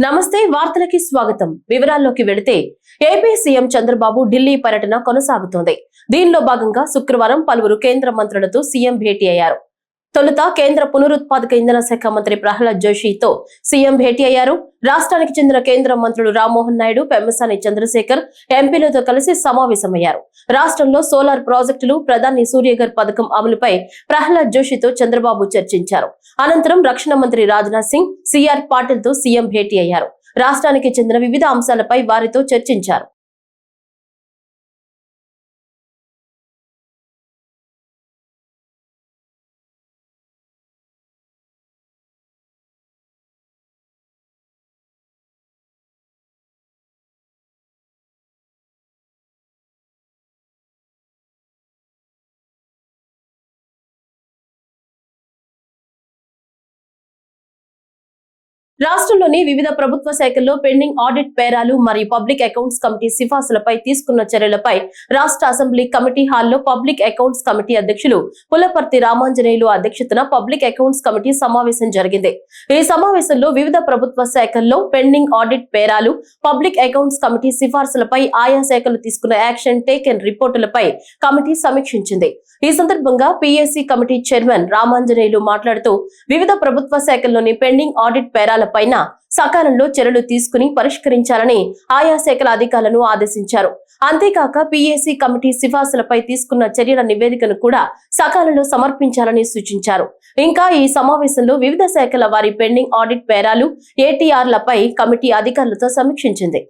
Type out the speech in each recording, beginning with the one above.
నమస్తే వార్తలకి స్వాగతం. వివరాల్లోకి వెళితే ఏపీ సీఎం చంద్రబాబు ఢిల్లీ పర్యటన కొనసాగుతోంది. దీనిలో భాగంగా శుక్రవారం పలువురు కేంద్ర మంత్రులతో సీఎం భేటీ అయ్యారు. తొలుత కేంద్ర పునరుత్పాదక ఇంధన శాఖ మంత్రి ప్రహ్లాద్ జోషితో సీఎం భేటీ అయ్యారు. రాష్ట్రానికి చెందిన కేంద్ర మంత్రులు రామ్మోహన్ నాయుడు, పెమ్మసాని చంద్రశేఖర్ ఎంపీలతో కలిసి సమావేశమయ్యారు. రాష్ట్రంలో సోలార్ ప్రాజెక్టులు, ప్రధాని సూర్యఘర్ పథకం అమలుపై ప్రహ్లాద్ జోషితో చంద్రబాబు చర్చించారు. అనంతరం రక్షణ మంత్రి రాజ్నాథ్ సింగ్, సిఆర్ పాటిల్ తో సీఎం భేటీ అయ్యారు. రాష్ట్రానికి చెందిన వివిధ అంశాలపై వారితో చర్చించారు. రాష్ట్రంలోని వివిధ ప్రభుత్వ శాఖల్లో పెండింగ్ ఆడిట్ పేరాలు మరియు పబ్లిక్ అకౌంట్స్ కమిటీ సిఫార్సులపై తీసుకున్న చర్యలపై రాష్ట్ర అసెంబ్లీ కమిటీ హాల్లో పబ్లిక్ అకౌంట్స్ కమిటీ అధ్యక్షులు పులపర్తి రామాంజనేయులు అధ్యక్షతన పబ్లిక్ అకౌంట్స్ కమిటీ సమావేశం జరిగింది. ఈ సమావేశంలో వివిధ ప్రభుత్వ శాఖల్లో పెండింగ్ ఆడిట్ పేరాలు, పబ్లిక్ అకౌంట్స్ కమిటీ సిఫార్సులపై ఆయా శాఖలు తీసుకున్న యాక్షన్ టేకెన్ రిపోర్టులపై కమిటీ సమీక్షించింది. ఈ సందర్భంగా పీఏసీ కమిటీ చైర్మన్ రామాంజనేయులు మాట్లాడుతూ వివిధ ప్రభుత్వ శాఖల్లోని పెండింగ్ ఆడిట్ పేరాలపైన సకాలంలో చర్యలు తీసుకుని పరిష్కరించాలని ఆయా శాఖల అధికారులను ఆదేశించారు. అంతేకాక పీఏసీ కమిటీ సిఫార్సులపై తీసుకున్న చర్యల నివేదికను కూడా సకాలంలో సమర్పించాలని సూచించారు. ఇంకా ఈ సమావేశంలో వివిధ శాఖల వారి పెండింగ్ ఆడిట్ పేరాలు, ఏటీఆర్లపై కమిటీ అధికారులతో సమీక్షించింది.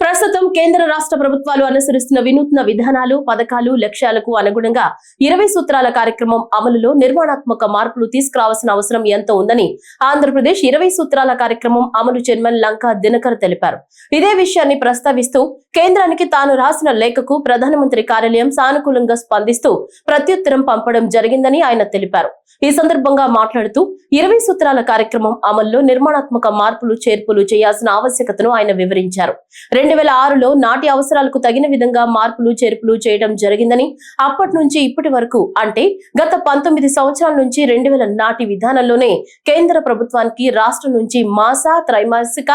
ప్రస్తుతం కేంద్ర రాష్ట్ర ప్రభుత్వాలు అనుసరిస్తున్న వినూత్న విధానాలు, పథకాలు, లక్ష్యాలకు అనుగుణంగా 20 సూత్రాల కార్యక్రమం అమలులో నిర్మాణాత్మక మార్పులు తీసుకురావాల్సిన అవసరం ఎంతో ఉందని ఆంధ్రప్రదేశ్ 20 సూత్రాల కార్యక్రమం అమలు చైర్మన్ లంకా దినకర్ తెలిపారు. ఇదే విషయాన్ని ప్రస్తావిస్తూ కేంద్రానికి తాను రాసిన లేఖకు ప్రధానమంత్రి కార్యాలయం సానుకూలంగా స్పందిస్తూ ప్రత్యుత్తరం పంపడం జరిగిందని ఆయన తెలిపారు. ఈ సందర్భంగా మాట్లాడుతూ 20 సూత్రాల కార్యక్రమం అమల్లో నిర్మాణాత్మక మార్పులు, చేర్పులు చేయాల్సిన ఆవశ్యకతను ఆయన వివరించారు. 2006లో నాటి అవసరాలకు తగిన విధంగా మార్పులు, చేర్పులు చేయడం జరిగిందని, అప్పటి నుంచి ఇప్పటి వరకు అంటే గత 19 సంవత్సరాల నుంచి 2000 నాటి విధానంలోనే కేంద్ర ప్రభుత్వానికి రాష్ట్రం నుంచి మాస, త్రైమాసిక,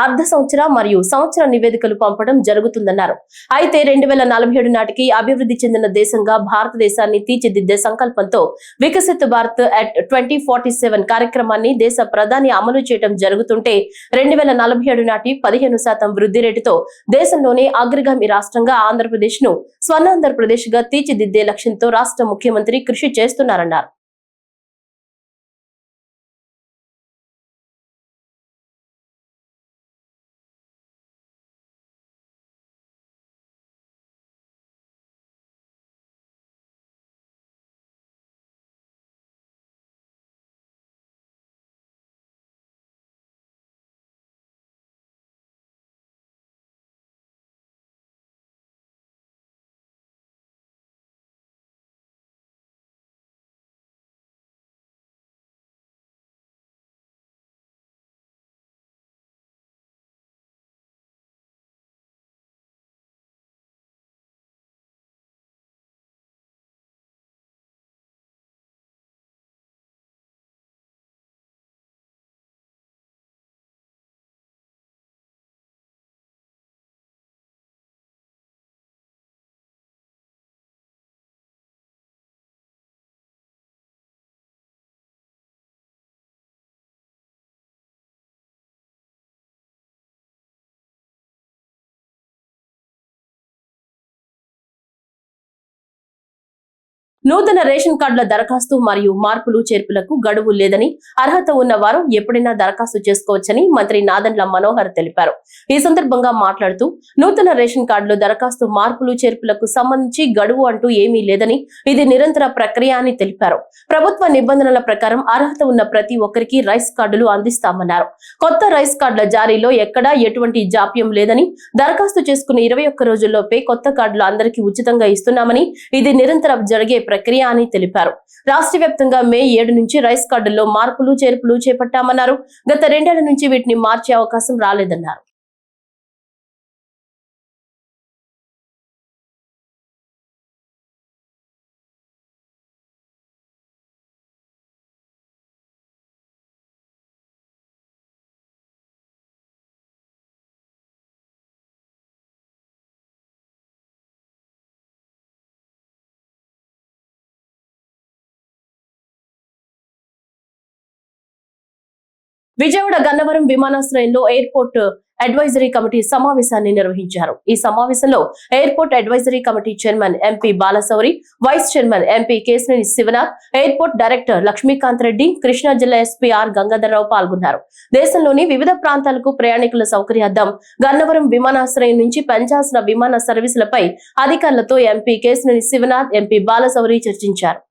అర్ధ సంవత్సర మరియు సంవత్సర నివేదికలు పంపడం జరుగుతుందన్నారు. అయితే 2047 నాటికి అభివృద్ధి చెందిన దేశంగా భారతదేశాన్ని తీర్చిదిద్దే సంకల్పంతో వికసిత్ భారత్ అట్ 2047 కార్యక్రమాన్ని దేశ ప్రధాని అమలు చేయడం జరుగుతుంటే 2047 నాటి 15% వృద్ధి రేటుతో దేశంలోనే అగ్రగామి రాష్ట్రంగా ఆంధ్రప్రదేశ్ ను స్వర్ణాంధ్రప్రదేశ్ గా తీర్చిదిద్దే లక్ష్యంతో రాష్ట్ర ముఖ్యమంత్రి కృషి చేస్తున్నారన్నారు. నూతన రేషన్ కార్డుల దరఖాస్తు మరియు మార్పులు చేర్పులకు గడువు లేదని, అర్హత ఉన్న వారు ఎప్పుడైనా దరఖాస్తు చేసుకోవచ్చని మంత్రి నాదెండ్ల మనోహర్ తెలిపారు. ఈ సందర్భంగా మాట్లాడుతూ నూతన రేషన్ కార్డుల దరఖాస్తు మార్పులు చేర్పులకు సంబంధించి గడువు అంటూ ఏమీ లేదని, ఇది నిరంతర ప్రక్రియ అని తెలిపారు. ప్రభుత్వ నిబంధనల ప్రకారం అర్హత ఉన్న ప్రతి ఒక్కరికి రైస్ కార్డులు అందిస్తామన్నారు. కొత్త రైస్ కార్డుల జారీలో ఎక్కడా ఎటువంటి జాప్యం లేదని, దరఖాస్తు చేసుకున్న 21 రోజుల్లోపే కొత్త కార్డులు అందరికీ ఉచితంగా ఇస్తున్నామని, ఇది నిరంతరం జరిగే ప్రక్రియ అని తెలిపారు. రాష్ట్ర వ్యాప్తంగా మే 7 నుంచి రైస్ కార్డుల్లో మార్పులు చేర్పులు చేపట్టామన్నారు. గత 2 ఏళ్ల నుంచి వీటిని మార్చే అవకాశం రాలేదన్నారు. విజయవాడ గన్నవరం విమానాశ్రయంలో ఎయిర్పోర్ట్ అడ్వైజరీ కమిటీ సమావేశాన్ని నిర్వహించారు. ఈ సమావేశంలో airport advisory committee chairman MP Balashowry, vice chairman MP Kesineni Sivanath, airport director Lakshmikanth Reddy, Krishna జిల్లా ఎస్పీ ఆర్ గంగాధరరావు పాల్గొన్నారు. దేశంలోని వివిధ ప్రాంతాలకు ప్రయాణికుల సౌకర్యార్థం గన్నవరం విమానాశ్రయం నుంచి పెంచాల్సిన విమాన సర్వీసులపై అధికారులతో ఎంపీ కేశినేని శివనాథ్, ఎంపీ బాలశౌరి చర్చించారు.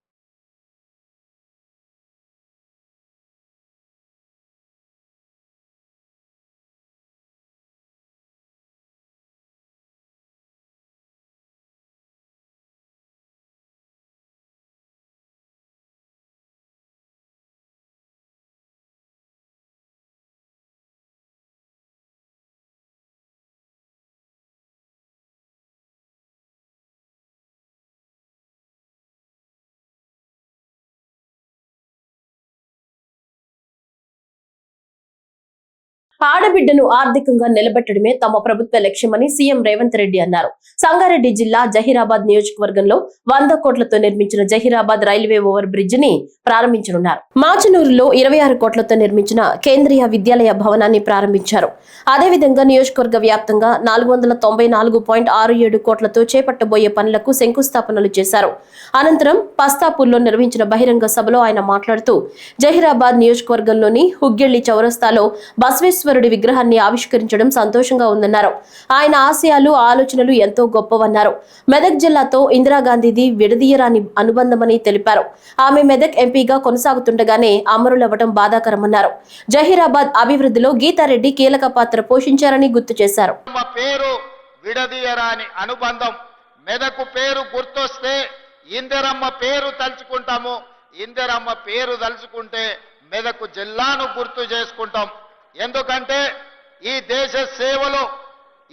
ఆడబిడ్డను ఆర్థికంగా నిలబెట్టడమే తమ ప్రభుత్వ లక్ష్యమని సీఎం రేవంత్ రెడ్డి అన్నారు. సంగారెడ్డి జిల్లా జహీరాబాద్ నియోజకవర్గంలో 100 కోట్లతో నిర్మించిన జహీరాబాద్ రైల్వే ఓవర్ బ్రిడ్జ్ ని ప్రారంభించనున్నారు. మాచనూరులో 26 కోట్లతో నిర్మించిన కేంద్రీయ విద్యాలయ భవనాన్ని ప్రారంభించారు. అదేవిధంగా నియోజకవర్గ వ్యాప్తంగా 494.67 కోట్లతో చేపట్టబోయే పనులకు శంకుస్థాపనలు చేశారు. అనంతరం పస్తాపూర్లో నిర్వహించిన బహిరంగ సభలో ఆయన మాట్లాడుతూ జహీరాబాద్ నియోజకవర్గంలోని హుగ్గెళ్లి చౌరస్తాలో బసవేశ్వరుడి విగ్రహాన్ని ఆవిష్కరించడం సంతోషంగా ఉందన్నారు. ఆయన ఆశయాలు, ఆలోచనలు ఎంతో గొప్పవన్నారు. మెదక్ జిల్లాతో ఇందిరాగాంధీది విడదీయరాని అనుబంధమని తెలిపారు. ఆమె మెదక్ ఎంపీగా కొనసాగుతుండగానే అమరులవ్వడం బాధాకరమన్నారు. జహీరాబాద్ అభివృద్ధిలో గీతారెడ్డి కీలక పాత్ర పోషించారని గుర్తు చేశారు. విడదీయరాని అనుబంధం. మెదకు పేరు గుర్తొస్తే ఇందిరమ్మ పేరు తలుచుకుంటాము. ఇందిరమ్మ పేరు తలుచుకుంటే మెదకు జిల్లాను గుర్తు చేసుకుంటాం. ఎందుకంటే ఈ దేశ సేవలో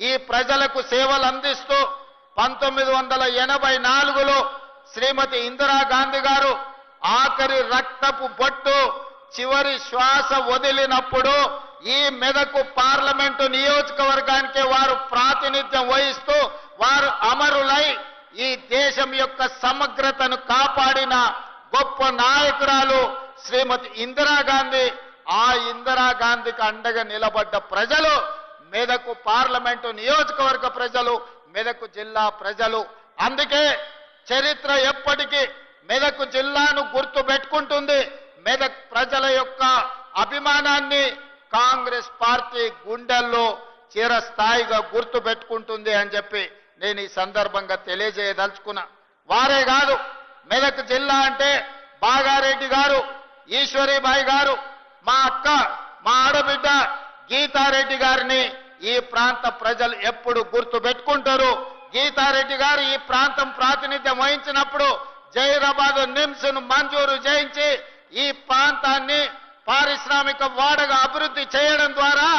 ఈ ప్రజలకు సేవలు అందిస్తూ 1984లో శ్రీమతి ఇందిరాగాంధీ గారు ఆఖరి రక్తపు బొట్టు చివరి శ్వాస వదిలినప్పుడు ఈ మెదకు పార్లమెంటు నియోజకవర్గానికి వారు ప్రాతినిధ్యం వహిస్తూ వారు అమరులై ఈ దేశం యొక్క సమగ్రతను కాపాడిన గొప్ప నాయకురాలు శ్రీమతి ఇందిరాగాంధీ. ఆ ఇందిరాగాంధీకి అండగా నిలబడ్డ ప్రజలు మెదకు పార్లమెంటు నియోజకవర్గ ప్రజలు, మెదకు జిల్లా ప్రజలు. అందుకే చరిత్ర ఎప్పటికీ మెదకు జిల్లాను గుర్తు పెట్టుకుంటుంది. మెదక్ ప్రజల యొక్క అభిమానాన్ని కాంగ్రెస్ పార్టీ గుండెల్లో చిరస్థాయిగా గుర్తు పెట్టుకుంటుంది అని చెప్పి నేను ఈ సందర్భంగా తెలియజేయదలుచుకున్నా. వారే కాదు, మెదక్ జిల్లా అంటే బాగారెడ్డి గారు, ఈశ్వరీబాయి గారు, మా అక్క, మా ఆడబిడ్డ గీతారెడ్డి గారిని ఈ ప్రాంత ప్రజలు ఎప్పుడు గుర్తు పెట్టుకుంటారు. గీతారెడ్డి గారు ఈ ప్రాంతం ప్రాతినిధ్యం వహించినప్పుడు జహీరాబాద్ నిమ్స్ ను మంజూరు చేయించి ఈ ప్రాంతాన్ని పారిశ్రామిక వాడగా అభివృద్ధి చేయడం ద్వారా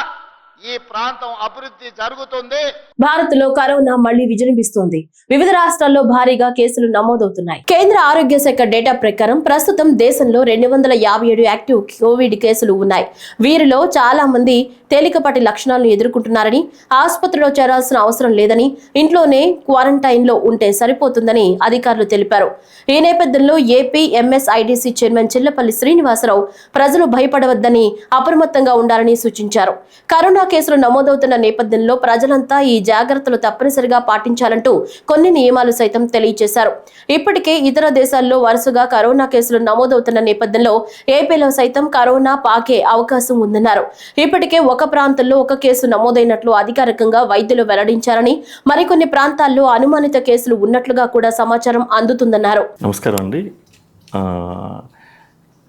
ఈ ప్రాంతం అభివృద్ధి జరుగుతుంది. భారత్ లో కరోనా మళ్లీ విజృంభిస్తోంది. వివిధ రాష్ట్రాల్లో భారీగా కేసులు నమోదవుతున్నాయి. కేంద్ర ఆరోగ్య శాఖ డేటా ప్రకారం ప్రస్తుతం దేశంలో 257 యాక్టివ్ కోవిడ్ కేసులు ఉన్నాయి. వీరిలో చాలా మంది తేలికపాటి లక్షణాలను ఎదుర్కొంటున్నారని, ఆసుపత్రిలో చేరాల్సిన అవసరం లేదని, ఇంట్లోనే క్వారంటైన్ లో ఉంటే సరిపోతుందని అధికారులు తెలిపారు. ఈ నేపథ్యంలో AP MSIDC chairman Chillapalli Srinivasa Rao ప్రజలు భయపడవద్దని, అప్రమత్తంగా ఉండాలని సూచించారు. కరోనా కరోనా కేసులు నమోదవుతున్న నేపథ్యంలో ప్రజలంతా ఈ జాగ్రత్తలు తప్పనిసరిగా పాటించాలంటూ కొన్ని నియమాలు సైతం తెలియజేశారు. ఇప్పటికే ఇతర దేశాల్లో వరుసగా కరోనా కేసులు నమోదవుతున్న నేపథ్యంలో ఏపీలో సైతం కరోనా పాకే అవకాశం ఉందన్నారు. ఇప్పటికే ఒక ప్రాంతంలో ఒక కేసు నమోదైనట్లు అధికారికంగా వైద్యులు వెల్లడించారని, మరికొన్ని ప్రాంతాల్లో అనుమానిత కేసులు ఉన్నట్లుగా కూడా సమాచారం అందుతుందన్నారు. నమస్కారం అండి.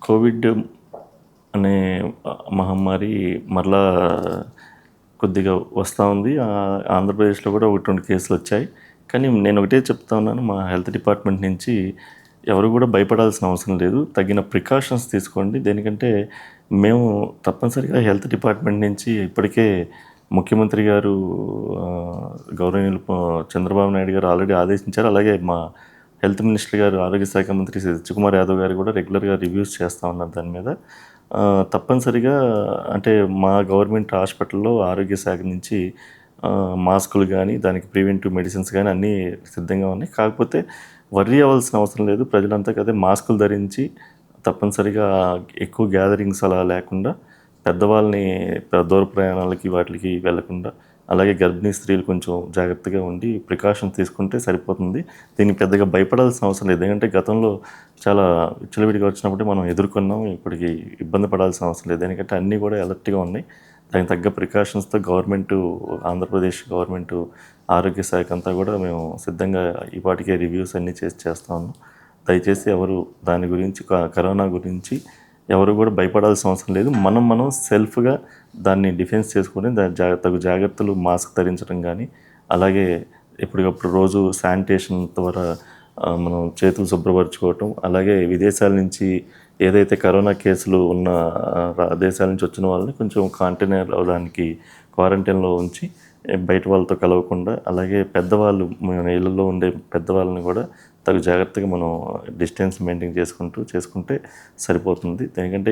కోవిడ్ అనే మహమ్మారి మరలా కొద్దిగా వస్తూ ఉంది. ఆంధ్రప్రదేశ్లో కూడా 1-2 కేసులు వచ్చాయి. కానీ నేను ఒకటే చెప్తా ఉన్నాను, మా హెల్త్ డిపార్ట్మెంట్ నుంచి ఎవరు కూడా భయపడాల్సిన అవసరం లేదు. తగిన ప్రికాషన్స్ తీసుకోండి. దేనికంటే మేము తప్పనిసరిగా హెల్త్ డిపార్ట్మెంట్ నుంచి ఇప్పటికే ముఖ్యమంత్రి గారు గౌరవనీయులు చంద్రబాబు నాయుడు గారు ఆల్రెడీ ఆదేశించారు. అలాగే మా హెల్త్ మినిస్టర్ గారు, ఆరోగ్య శాఖ మంత్రి సత్యకుమార్ యాదవ్ గారు కూడా రెగ్యులర్గా రివ్యూస్ చేస్తూ ఉన్నారు దాని మీద. తప్పనిసరిగా అంటే మా గవర్నమెంట్ హాస్పిటల్లో ఆరోగ్య శాఖ నుంచి మాస్కులు కానీ, దానికి ప్రివెంటివ్ మెడిసిన్స్ కానీ అన్నీ సిద్ధంగా ఉన్నాయి. కాకపోతే వర్రీ అవ్వాల్సిన అవసరం లేదు. ప్రజలంతా కదే మాస్కులు ధరించి తప్పనిసరిగా ఎక్కువ గ్యాదరింగ్స్ అలా లేకుండా, పెద్దవాళ్ళని దూర ప్రయాణాలకి వాటికి వెళ్లకుండా, అలాగే గర్భిణీ స్త్రీలు కొంచెం జాగ్రత్తగా ఉండి ప్రికాషన్స్ తీసుకుంటే సరిపోతుంది. దీనికి పెద్దగా భయపడాల్సిన అవసరం లేదు. ఎందుకంటే గతంలో చాలా విచ్చలవిడిగా వచ్చినప్పుడు మనం ఎదుర్కొన్నాం. ఇప్పటికి ఇబ్బంది పడాల్సిన అవసరం లేదు. ఎందుకంటే అన్నీ కూడా అలర్ట్గా ఉన్నాయి. దానికి తగ్గ ప్రికాషన్స్తో ఆంధ్రప్రదేశ్ గవర్నమెంటు ఆరోగ్య శాఖ అంతా కూడా మేము సిద్ధంగా ఇప్పటికే రివ్యూస్ అన్నీ చేస్తూ ఉన్నాం. దయచేసి ఎవరు దాని గురించి, కరోనా గురించి ఎవరు కూడా భయపడాల్సిన అవసరం లేదు. మనం సెల్ఫ్గా దాన్ని డిఫెన్స్ చేసుకుని తగు జాగ్రత్తలు, మాస్క్ ధరించడం కానీ, అలాగే ఎప్పటికప్పుడు రోజు శానిటేషన్ ద్వారా మనం చేతులు శుభ్రపరచుకోవటం, అలాగే విదేశాల నుంచి ఏదైతే కరోనా కేసులు ఉన్న దేశాల నుంచి వచ్చిన వాళ్ళని కొంచెం దానికి క్వారంటైన్లో ఉంచి బయట వాళ్ళతో కలవకుండా, అలాగే పెద్దవాళ్ళు మన ఇళ్ళల్లో ఉండే పెద్దవాళ్ళని కూడా తగు జాగ్రత్తగా మనం డిస్టెన్స్ మెయింటైన్ చేసుకుంటే సరిపోతుంది. ఎందుకంటే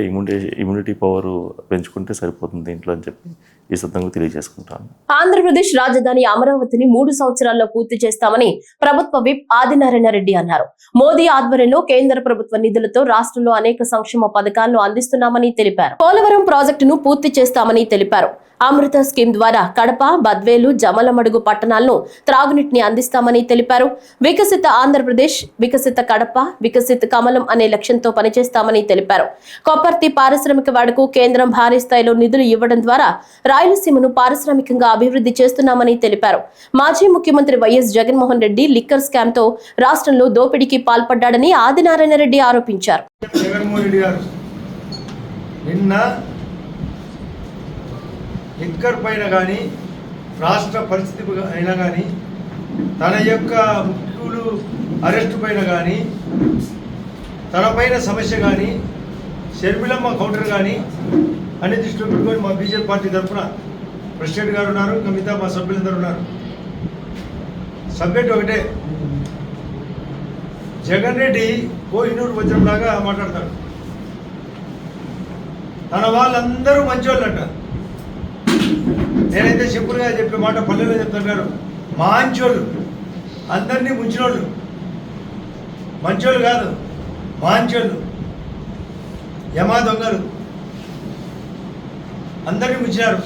ఇమ్యూనిటీ పవర్ పెంచుకుంటే సరిపోతుంది దీంట్లో అని చెప్పి ఈ సందర్భంగా తెలియజేసుకుంటాను. ఆంధ్రప్రదేశ్ రాజధాని అమరావతిని 3 సంవత్సరాల్లో పూర్తి చేస్తామని ప్రభుత్వ విప్ ఆదినారాయణ రెడ్డి అన్నారు. మోదీ ఆధ్వర్యంలో కేంద్ర ప్రభుత్వ నిధులతో రాష్ట్రంలో అనేక సంక్షేమ పథకాలను అందిస్తున్నామని తెలిపారు. పోలవరం ప్రాజెక్టును పూర్తి చేస్తామని తెలిపారు. అమృత స్కీమ్ ద్వారా కడప, బద్వేలు, జమలమడుగు పట్టణాలను త్రాగునీటిని అందిస్తామని తెలిపారు. వికసిత ఆంధ్రప్రదేశ్, వికసిత కడప, వికసిత కమలం అనే లక్ష్యంతో పనిచేస్తామని తెలిపారు. కొప్పర్తి పారిశ్రామిక వాడకు కేంద్రం భారీ స్థాయిలో నిధులు ఇవ్వడం ద్వారా రాయలసీమను పారిశ్రామికంగా అభివృద్ధి చేస్తున్నామని తెలిపారు. మాజీ ముఖ్యమంత్రి YS Jaganmohan Reddy liquor scam తో రాష్ట్రంలో దోపిడీకి పాల్పడ్డాడని ఆదినారాయణ రెడ్డి ఆరోపించారు. లిక్కర్ పైన కానీ, రాష్ట్ర పరిస్థితి అయినా కానీ, తన యొక్క ముఖ్యులు అరెస్టు పైన కానీ, తన పైన సమస్య కానీ, షర్మిలమ్మ కౌంటర్ కానీ అన్ని దృష్టిలో పెట్టుకొని మా బీజేపీ పార్టీ తరఫున ప్రెసిడెంట్ గారు ఉన్నారు, ఇంకా మిగతా మా సభ్యులందరూ ఉన్నారు. సబ్జెక్ట్ ఒకటే, జగన్ రెడ్డి కోహినూరు వజ్రంలాగా మాట్లాడతాడు. తన వాళ్ళందరూ మంచోళ్ళంట. నేనైతే సింపుల్గా చెప్పే మాట పల్లెలో చెప్తున్నారు, మాంచోళ్ళు, అందరినీ ముంచినోళ్ళు. మంచోళ్ళు కాదు, మాంచోళ్ళు, యమా దొంగలు, అందరినీ ముంచినారు.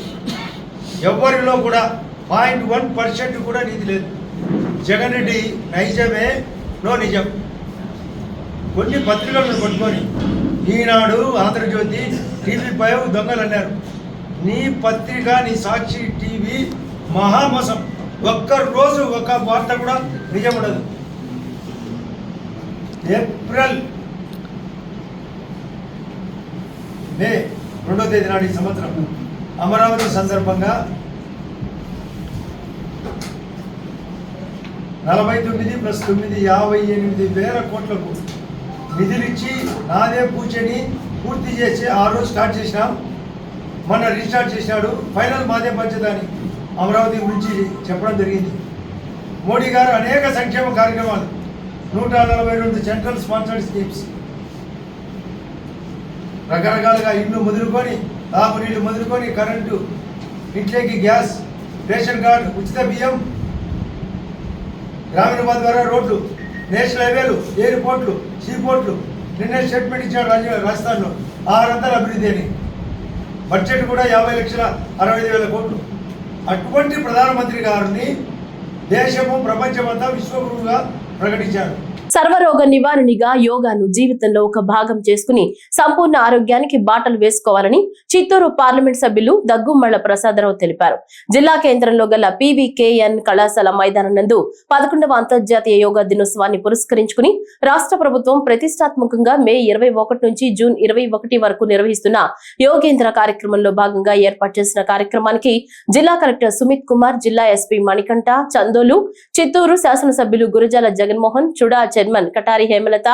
ఎవరిలో కూడా 0.1% కూడా నీతి లేదు. జగన్ రెడ్డి నైజమే నిజం. కొన్ని పత్రికలను పట్టుకొని ఈనాడు, ఆంధ్రజ్యోతి, TV5 దొంగలు అన్నారు. నీ పత్రిక, నీ సాక్షి టీవీ మహామోసం. ఒక్కరోజు ఒక వార్త కూడా నిజం ఉండదు. మే 2వ తేదీ నాడు ఈ సంవత్సరం అమరావతి సందర్భంగా 49 + 9 58,000 కోట్లకు నిధులిచ్చి నాదే పూచని పూర్తి చేసి ఆ రోజు స్టార్ట్ చేసినాం. మొన్న రీస్టార్ట్ చేసినాడు. ఫైనల్ మాదే బాధ్యత అని అమరావతి గురించి చెప్పడం జరిగింది. మోడీ గారు అనేక సంక్షేమ కార్యక్రమాలు, 142 సెంట్రల్ స్పాన్సర్డ్ స్కీమ్స్, రకరకాలుగా ఇల్లు మొదలుకొని, తాగునీళ్ళు మొదలుకొని, కరెంటు, ఇంట్లోకి గ్యాస్, రేషన్ కార్డు, ఉచిత బియ్యం, గ్రామీణ ఉపాధి ద్వారా రోడ్లు, నేషనల్ హైవేలు, ఎయిర్పోర్ట్లు, సీపోర్ట్లు. నిన్నే స్టేట్మెంట్ ఇచ్చాడు రాజస్థాన్లో 600 అభివృద్ధి అని. బడ్జెట్ కూడా 50,65,000 కోట్లు. అటువంటి ప్రధానమంత్రి గారిని దేశము ప్రపంచమంతా విశ్వగురువుగా ప్రకటించారు. సర్వరోగ నివారణిగా యోగాను జీవితంలో ఒక భాగం చేసుకుని సంపూర్ణ ఆరోగ్యానికి బాటలు వేసుకోవాలని చిత్తూరు పార్లమెంట్ సభ్యులు దగ్గుమళ్ల ప్రసాదరావు తెలిపారు. జిల్లా కేంద్రంలో గల పీవీకేఎన్ కళాశాల మైదానం నందు 11వ అంతర్జాతీయ యోగా దినోత్సవాన్ని పురస్కరించుకుని రాష్ట్ర ప్రభుత్వం ప్రతిష్టాత్మకంగా మే 21 నుంచి జూన్ 21 వరకు నిర్వహిస్తున్న యోగేంద్ర కార్యక్రమంలో భాగంగా ఏర్పాటు చేసిన కార్యక్రమానికి జిల్లా కలెక్టర్ సుమిత్ కుమార్, జిల్లా ఎస్పీ మణికంఠ చందోలు, చిత్తూరు శాసనసభ్యులు Gurajala Jaganmohan, CUDA chairman Katari Hemalatha,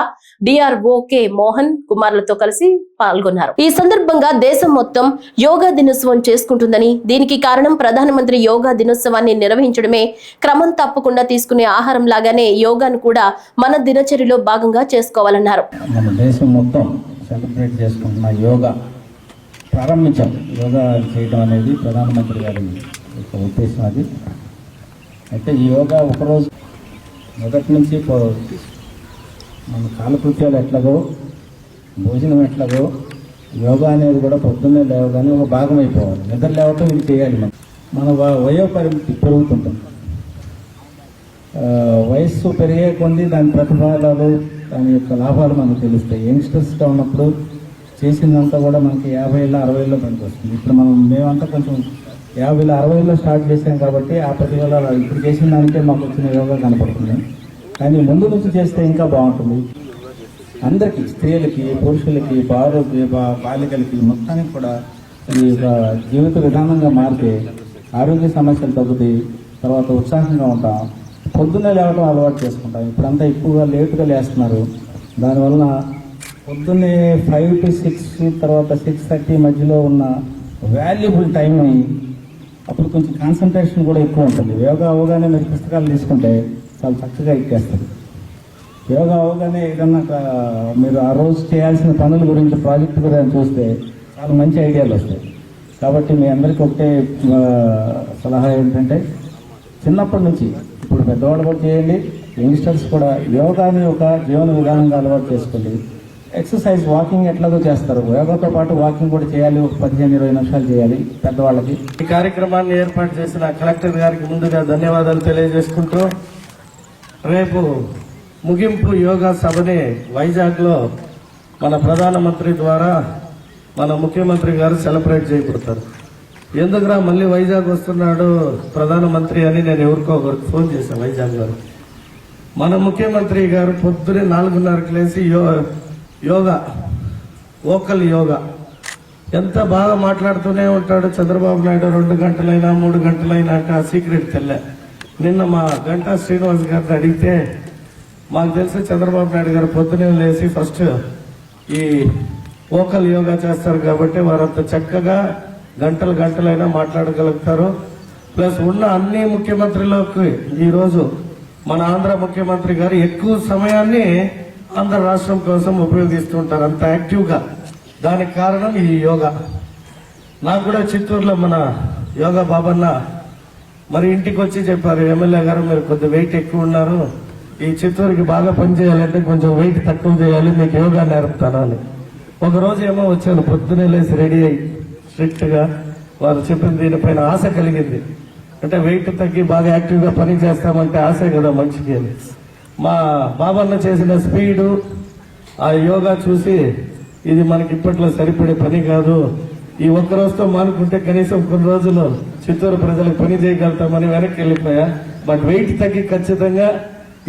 DRO K Mohan కుమార్లతో కలిసి పాల్గొన్నారు. ఈ సందర్భంగా దేశం మొత్తం యోగా దినోత్సవం చేసుకుంటుందని, దీనికి కారణం ప్రధానమంత్రి యోగా దినోత్సవాన్ని నిర్వహించడమే. క్రమం తప్పకుండా తీసుకునే ఆహారం లాగానే యోగాను కూడా మన దినచర్యలో భాగంగా చేసుకోవాలన్నారు. మన దేశం మొత్తం సెలబ్రేట్ చేసుకుంటున్న యోగా ప్రారంభించాం. యోగా చేయడం అనేది ప్రధానమంత్రి గారి యొక్క ఉద్దేశం. అది అయితే ఈ యోగా ఒకరోజు మొదటి నుంచి మన కాలకృత్యాలు ఎట్లాగో, భోజనం ఎట్లాగో, యోగా అనేది కూడా పొద్దున్నే లేవగానే ఒక భాగం అయిపోవాలి. నిద్ర లేవటం ఇది చేయాలి. మన వయో పరిమితి పెరుగుతుంటాం. వయస్సు పెరిగే కొద్దీ దాని ప్రతిఫలాలు, దాని యొక్క లాభాలు మనకు తెలుస్తాయి. యంగ్స్టర్స్గా ఉన్నప్పుడు చేసిందంతా కూడా మనకి 50 60 పనికి వస్తుంది. ఇప్పుడు మేమంతా కొంచెం 50 60 స్టార్ట్ చేసాం కాబట్టి ఆ ప్రతిఫలాలు ఇప్పుడు చేసిన దానికే మాకు వచ్చిన యోగా కనపడుతుంది. కానీ ముందు నుంచి చేస్తే ఇంకా బాగుంటుంది. అందరికీ, స్త్రీలకి, పురుషులకి, బాలికలకి మొత్తానికి కూడా ఈ జీవిత విధానంగా మారితే ఆరోగ్య సమస్యలు తగ్గుతాయి. తర్వాత ఉత్సాహంగా ఉంటాం. పొద్దున్నే లేవడం అలవాటు చేసుకుంటాం. ఇప్పుడంతా ఎక్కువగా లేటుగా లేస్తున్నారు. దానివల్ల పొద్దున్నే 5 to 6 తర్వాత 6:30 మధ్యలో ఉన్న వాల్యుబుల్ టైంని అప్పుడు కొంచెం కాన్సన్ట్రేషన్ కూడా ఎక్కువ ఉంటుంది. యోగా అవగానే మీరు పుస్తకాలు తీసుకుంటే చాలా చక్కగా ఎక్కేస్తుంది. యోగా అవగానే ఏదన్నా మీరు ఆ రోజు చేయాల్సిన పనుల గురించి, ప్రాజెక్ట్ గురించి చూస్తే చాలా మంచి ఐడియాలు వస్తాయి. కాబట్టి మీ అందరికీ ఒకటే సలహా ఏంటంటే చిన్నప్పటి నుంచి, ఇప్పుడు పెద్దవాళ్ళు కూడా చేయండి, యంగ్స్టర్స్ కూడా యోగాని ఒక జీవన విధానంగా అలవాటు చేసుకోండి. ఎక్సర్సైజ్, వాకింగ్ ఎట్లాగో చేస్తారు, యోగాతో పాటు వాకింగ్ కూడా చేయాలి. ఒక 15-20 నిమిషాలు చేయాలి పెద్దవాళ్ళకి. ఈ కార్యక్రమాన్ని ఏర్పాటు చేసిన కలెక్టర్ గారికి ముందుగా ధన్యవాదాలు తెలియజేసుకుంటూ, రేపు ముగింపు యోగా సభని వైజాగ్లో మన ప్రధానమంత్రి ద్వారా మన ముఖ్యమంత్రి గారు సెలబ్రేట్ చేయబడతారు. ఎందుకురా మళ్ళీ వైజాగ్ వస్తున్నాడు ప్రధానమంత్రి అని నేను ఎవరికో ఒకరికి ఫోన్ చేశాను వైజాగ్ గారు. మన ముఖ్యమంత్రి గారు పొద్దునే 4:30కి లేచి యోగా, వోకల్ యోగా ఎంత బాగా మాట్లాడుతూనే ఉంటాడు. చంద్రబాబు నాయుడు 2 గంటలైనా 3 గంటలైనా సీక్రెట్ తెల్లే. నిన్న మా గంటా శ్రీనివాస్ గారిని అడిగితే మాకు తెలిసి చంద్రబాబు నాయుడు గారు పొద్దునే లేచి ఫస్ట్ ఈ వోకల్ యోగా చేస్తారు కాబట్టి వారంత చక్కగా గంటలైనా మాట్లాడగలుగుతారు. ప్లస్ ఉన్న అన్ని ముఖ్యమంత్రులకు ఈరోజు మన ఆంధ్ర ముఖ్యమంత్రి గారు ఎక్కువ సమయాన్ని ఆంధ్ర రాష్ట్రం కోసం ఉపయోగిస్తుంటారు, అంత యాక్టివ్గా. దానికి కారణం ఈ యోగా. నాకు కూడా చిత్తూరులో మన యోగా బాబన్న మరి ఇంటికి వచ్చి చెప్పారు, ఎమ్మెల్యే గారు మీరు కొద్ది వెయిట్ ఎక్కువ ఉన్నారు, ఈ చిత్తూరుకి బాగా పనిచేయాలంటే కొంచెం వెయిట్ తక్కువ చేయాలి, మీకు యోగా నేర్పుతాను అని. ఒకరోజు ఏమో వచ్చాను, పొద్దునే లేసి రెడీ అయ్యి స్ట్రిక్ట్గా వారు చెప్పిన దీనిపైన ఆశ కలిగింది. అంటే వెయిట్ తగ్గి బాగా యాక్టివ్గా పని చేస్తామంటే ఆశే కదా మనిషికి. మా బాబన్న చేసిన స్పీడు, ఆ యోగా చూసి ఇది మనకి ఇప్పట్లో సరిపడే పని కాదు, ఈ ఒక్క రోజుతో మానుకుంటే కనీసం కొన్ని రోజులు చిత్తూరు ప్రజలకు పని చేయగలుగుతామని వెనక్కి వెళ్ళిపోయా. బట్ వెయిట్ తగ్గి ఖచ్చితంగా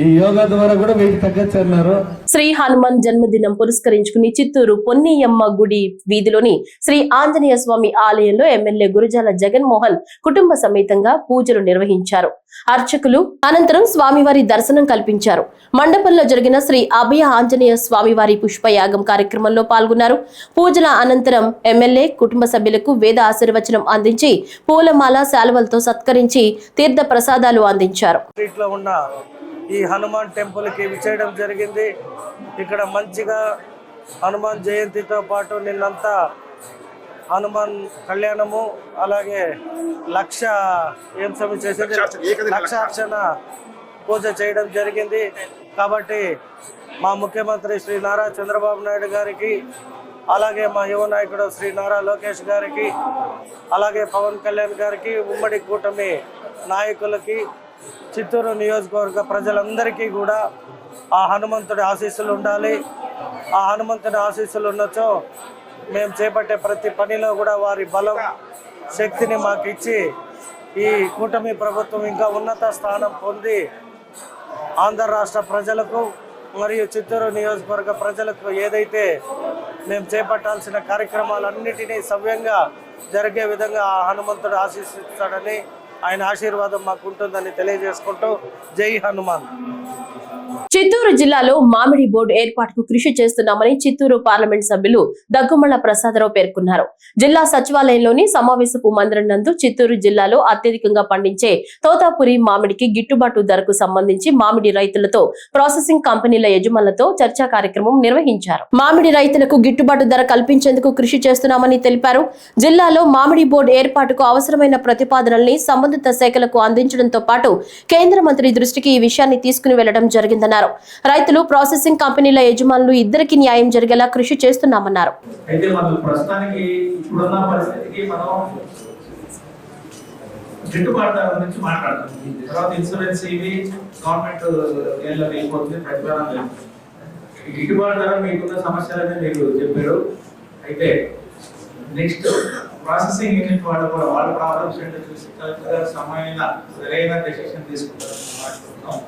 ఈ యోగా ద్వారా కూడా వెయిట్ తగ్గచ్చు అన్నారు. శ్రీ హనుమాన్ జన్మదినం పురస్కరించుకుని చిత్తూరు పొన్నియమ్మ గుడి వీధిలోని శ్రీ ఆంజనేయ స్వామి ఆలయంలో ఎమ్మెల్యే గురజాల జగన్మోహన్ కుటుంబ సమేతంగా పూజలు నిర్వహించారు. అర్చకులు అనంతరం స్వామివారి దర్శనం కల్పించారు. మండపంలో జరిగిన శ్రీ అభయ ఆంజనేయ స్వామివారి పుష్పయాగం కార్యక్రమంలో పాల్గొన్నారు. పూజల అనంతరం ఎమ్మెల్యే కుటుంబ సభ్యులకు వేద ఆశీర్వచనం అందించి పూలమాల శాలువలతో సత్కరించి తీర్థ ప్రసాదాలు అందించారు. ఈ హనుమాన్ టెంపుల్కి విచ్చేయడం జరిగింది. ఇక్కడ మంచిగా హనుమాన్ జయంతితో పాటు నిన్నంతా హనుమాన్ కళ్యాణము, అలాగే లక్షార్చన పూజ చేయడం జరిగింది. కాబట్టి మా ముఖ్యమంత్రి శ్రీ నారా చంద్రబాబు నాయుడు గారికి అలాగే మా యువ నాయకుడు శ్రీ నారా లోకేష్ గారికి, అలాగే పవన్ కళ్యాణ్ గారికి, ఉమ్మడి కూటమి నాయకులకి, చిత్తూరు నియోజకవర్గ ప్రజలందరికీ కూడా ఆ హనుమంతుడి ఆశీస్సులు ఉండాలి. ఆ హనుమంతుడి ఆశీస్సులు ఉన్నచో మేము చేపట్టే ప్రతి పనిలో కూడా వారి బలం, శక్తిని మాకు ఇచ్చి ఈ కూటమి ప్రభుత్వం ఇంకా ఉన్నత స్థానం పొంది ఆంధ్ర రాష్ట్ర ప్రజలకు మరియు చిత్తూరు నియోజకవర్గ ప్రజలకు ఏదైతే మేము చేపట్టాల్సిన కార్యక్రమాలన్నిటినీ సవ్యంగా జరిగే విధంగా ఆ హనుమంతుడు ఆశీస్సిస్తాడని, ఆయన ఆశీర్వాదం మాకు ఉంటుందని తెలియజేసుకుంటూ జై హనుమాన్. చిత్తూరు జిల్లాలో మామిడి బోర్డు ఏర్పాటుకు కృషి చేస్తున్నామని చిత్తూరు పార్లమెంట్ సభ్యులు దగ్గుమళ్ల ప్రసాదరావు పేర్కొన్నారు. జిల్లా సచివాలయంలోని సమావేశపు మందిరం నందు చిత్తూరు జిల్లాలో అత్యధికంగా పండించే తోతాపురి మామిడికి గిట్టుబాటు ధరకు సంబంధించి మామిడి రైతులతో, ప్రాసెసింగ్ కంపెనీల యజమానులతో చర్చా కార్యక్రమం నిర్వహించారు. మామిడి రైతులకు గిట్టుబాటు ధర కల్పించేందుకు కృషి చేస్తున్నామని తెలిపారు. జిల్లాలో మామిడి బోర్డు ఏర్పాటుకు అవసరమైన ప్రతిపాదనల్ని సంబంధిత శాఖలకు అందించడంతో పాటు కేంద్ర మంత్రి దృష్టికి ఈ విషయాన్ని తీసుకుని వెళ్లడం జరిగిందన్నారు. రైతులు, ప్రాసెసింగ్ కంపెనీల యజమానులు ఇద్దరికి న్యాయం జరిగేలా కృషి చేస్తున్నామన్నారు. అయితే మనం ప్రస్తుతానికి ఇప్పుడున్న పరిస్థితికి మనం గిట్టుబాటు ధర గురించి మాట్లాడుతున్నాం. తర్వాత ఇన్సూరెన్స్ ఇవి గవర్నమెంట్ ఏళ్ళకి వెళ్ళిపోతుంది, ప్రతిపాదన లేదు. గిట్టుబాటు ధర మీకున్న సమస్యలనే మీరు చెప్పారు. అయితే నెక్స్ట్ ప్రాసెసింగ్ యూనిట్ వాళ్ళు కూడా వాళ్ళ ప్రాబ్లమ్స్ ఏంటో చూసి కరెక్ట్గా సరైన డెసిషన్ తీసుకుంటారు మాట్లాడుతున్నాం.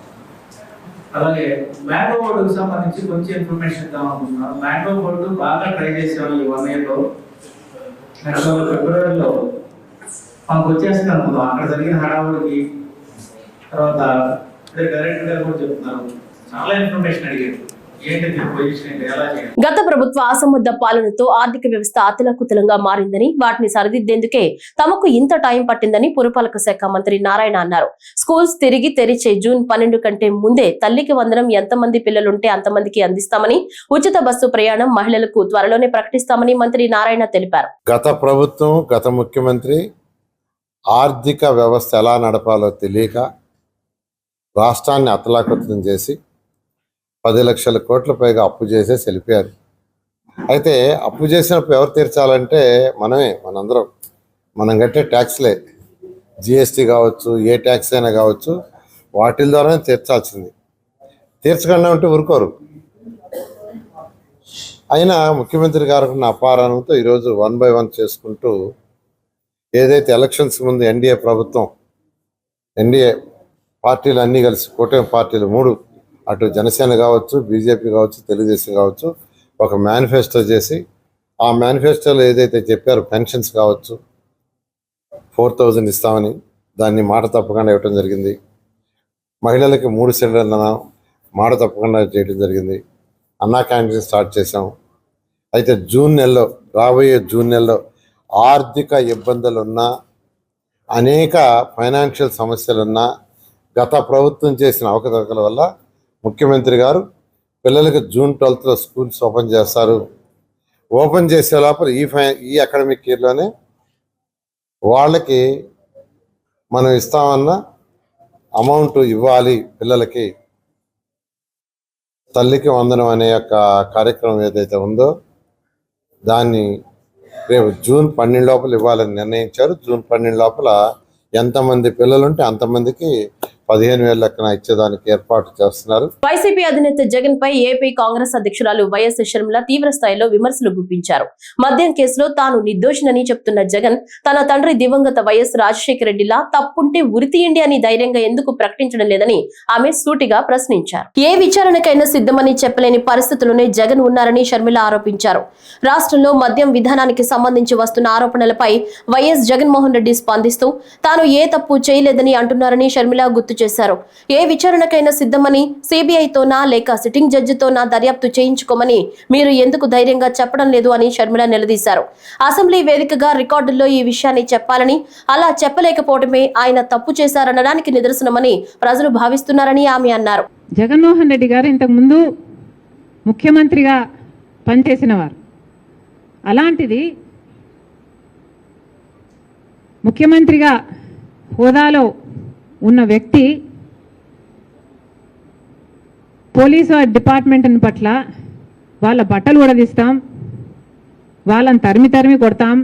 అలాగే మ్యాంగో బోర్డుకు సంబంధించి కొంచెం ఇన్ఫర్మేషన్ ఇద్దామనుకుంటున్నాను. మ్యాంగో బోర్డు బాగా ట్రై చేసాము ఈ 1 year లో. ఫిబ్రవరిలో మాకు వచ్చేస్తుంది అనుకుందాం. అక్కడ జరిగిన హడావుడికి తర్వాత డైరెక్టర్ గారు కూడా చెప్తున్నారు, చాలా ఇన్ఫర్మేషన్ అడిగారు. గత ప్రభుత్వ అసమర్థ పాలనతో ఆర్థిక వ్యవస్థ అతలాకుతలంగా మారిందని, వాటిని సరిదిద్దేందుకే తమకు ఇంత టైం పట్టిందని పురపాలక శాఖ మంత్రి నారాయణ అన్నారు. స్కూల్స్ తిరిగి తెరిచే జూన్ 12 కంటే ముందే తల్లికి వందనం ఎంతమంది పిల్లలుంటే అంతమందికి అందిస్తామని, ఉచిత బస్సు ప్రయాణం మహిళలకు త్వరలోనే ప్రకటిస్తామని మంత్రి నారాయణ తెలిపారు. గత ప్రభుత్వం, గత ముఖ్యమంత్రి ఆర్థిక వ్యవస్థ ఎలా నడపాలో తెలియక రాష్ట్రాన్ని అతలాకుతలం చేసి 10 లక్షల కోట్ల పైగా అప్పు చేసేసి వెళ్ళిపోయారు. అయితే అప్పు చేసినప్పుడు ఎవరు తీర్చాలంటే మనందరం మనం కట్టే ట్యాక్స్లే, జిఎస్టీ కావచ్చు, ఏ ట్యాక్స్ అయినా కావచ్చు, వాటి ద్వారానే తీర్చాల్సింది. తీర్చకుండా ఉంటే ఊరుకోరు. అయినా ముఖ్యమంత్రి గారు ఉన్న అపారానంతో ఈరోజు 1 by 1 చేసుకుంటూ ఏదైతే ఎలక్షన్స్ ముందు ఎన్డీఏ ప్రభుత్వం, ఎన్డీఏ పార్టీలు అన్నీ కలిసి, కూటమి పార్టీలు 3, అటు జనసేన కావచ్చు, బీజేపీ కావచ్చు, తెలుగుదేశం కావచ్చు, ఒక మేనిఫెస్టో చేసి ఆ మేనిఫెస్టోలో ఏదైతే చెప్పారో పెన్షన్స్ కావచ్చు 4000 ఇస్తామని దాన్ని మాట తప్పకుండా ఇవ్వటం జరిగింది. మహిళలకి 3 సిలిండర్ల మాట తప్పకుండా చేయడం జరిగింది. అన్నా క్యాంటీన్ స్టార్ట్ చేసాం. అయితే రాబోయే జూన్ నెలలో ఆర్థిక ఇబ్బందులున్నా, అనేక ఫైనాన్షియల్ సమస్యలున్నా, గత ప్రభుత్వం చేసిన అవకతవకల వల్ల ముఖ్యమంత్రి గారు పిల్లలకి June 12th స్కూల్స్ ఓపెన్ చేస్తారు. ఓపెన్ చేసే లోపల ఈ అకాడమిక్ ఇయర్లోనే వాళ్ళకి మనం ఇస్తామన్న అమౌంట్ ఇవ్వాలి. పిల్లలకి తల్లికి వందనం అనే యొక్క కార్యక్రమం ఏదైతే ఉందో దాన్ని రేపు June 12 లోపల ఇవ్వాలని నిర్ణయించారు. June 12 లోపల ఎంతమంది పిల్లలుంటే అంతమందికి 15,000 లెక్కన ఇచ్చేదానికి ఏర్పాటు చేస్తున్నారు. వైసీపీ అధినేత జగన్ పై ఏపీ కాంగ్రెస్ అధ్యక్షురాలు వైఎస్ షర్మిల తీవ్ర స్థాయిలో విమర్శలు గుప్పించారు. మద్యం కేసులో తాను నిర్దోషినని చెప్తున్న జగన్ తన తండ్రి దివంగత వైఎస్ రాజశేఖర రెడ్డిలా తప్పుంటే ఉరితీయండి అని ధైర్యంగా ఎందుకు ప్రకటించడం లేదని ఆమె సూటిగా ప్రశ్నించారు. ఏ విచారణకైనా సిద్ధమని చెప్పలేని పరిస్థితుల్లోనే జగన్ ఉన్నారని షర్మిల ఆరోపించారు. రాష్ట్రంలో మద్యం విధానానికి సంబంధించి వస్తున్న ఆరోపణలపై వైఎస్ జగన్మోహన్ రెడ్డి స్పందిస్తూ తాను ఏ తప్పు చేయలేదని అంటున్నారని షర్మిల గుర్తు చేశారు. ఏ విచారణకైనా సిద్ధమని, సిబిఐతోనా లేక సిట్టింగ్ జడ్జితోనా దర్యాప్తు చేయించుకోమని మీరు ఎందుకు ధైర్యంగా చెప్పడం లేదు అని షర్మిల నిలదీశారు. అసెంబ్లీ వేదికగా రికార్డుల్లో ఈ విషయాన్ని చెప్పాలని, అలా చెప్పలేకపోవడమే ఆయన తప్పు చేశారనడానికి నిదర్శనమని ప్రజలు భావిస్తున్నారని ఆమె అన్నారు. జగన్మోహన్ రెడ్డి గారు ఇంతకుముందు ముఖ్యమంత్రిగా పనిచేసినవారు. అలాంటిది ముఖ్యమంత్రిగా హోదాలో ఉన్న వ్యక్తి పోలీసు డిపార్ట్మెంట్ పట్ల వాళ్ళ బట్టలు ఉడదీస్తాం, వాళ్ళని తరిమి తరిమి కొడతాం,